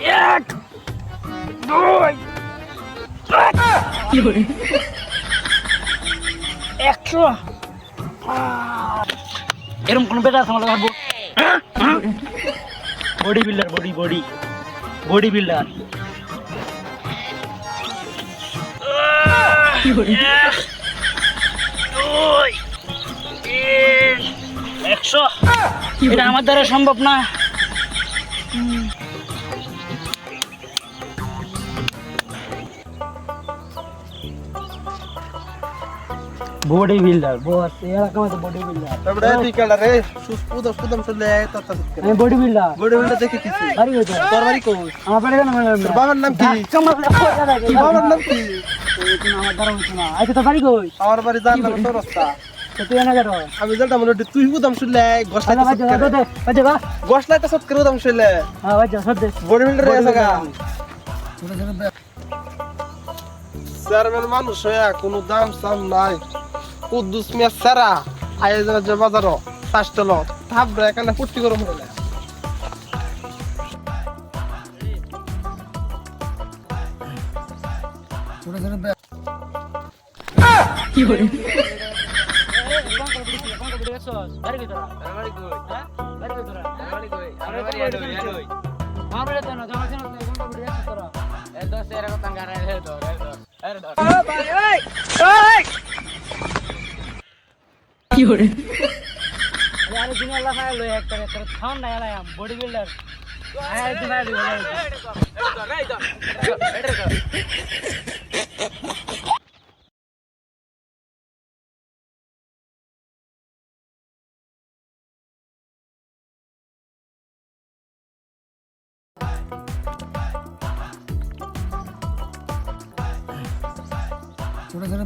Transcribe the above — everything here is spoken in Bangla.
এক দুই একশো এরকম কোন বেটা আছে আমাদের ভাববো বডি বিল্ডার বডি বিল্ডার একশো এটা আমার দ্বারা সম্ভব না বডি বিল্ডার বস এলাকা মধ্যে বডি বিল্ডার তারপরে তুই কেডা রে সুদম চলে তত আমি বডি বিল্ডার দেখে কিছু বাড়ি হইছে তোর বাড়ি কই আমার বাড়ি কেন তোর বাবার নাম কি তোর বাবার নাম কি আমার দ্বারা হইছে না আচ্ছা তোর বাড়ি কই আমার বাড়ি জান না তোর রাস্তা তুই এনে গেল আমি জানতাম মনে তুই উদম শুনলে গসলাইতে বাজে বা গসলাইতে সব করে উদম শুনলে হ্যাঁ বাজে সব দে বডি বিল্ডার এসে গা চেয়ারম্যান মানুষ হয়ে কোনো দাম সাম নাই কুদ্দুস মিয়া সারা আয়োজনের যে বাজারও চাষটল ভাবরে এখানে ফুর্তি গরম হলে কি করে কি করে আরে দিন আল্লাহ খায় লই একটা খাওন না এলাম বডি বিল্ডার আয় দিন আই ছোট ছোট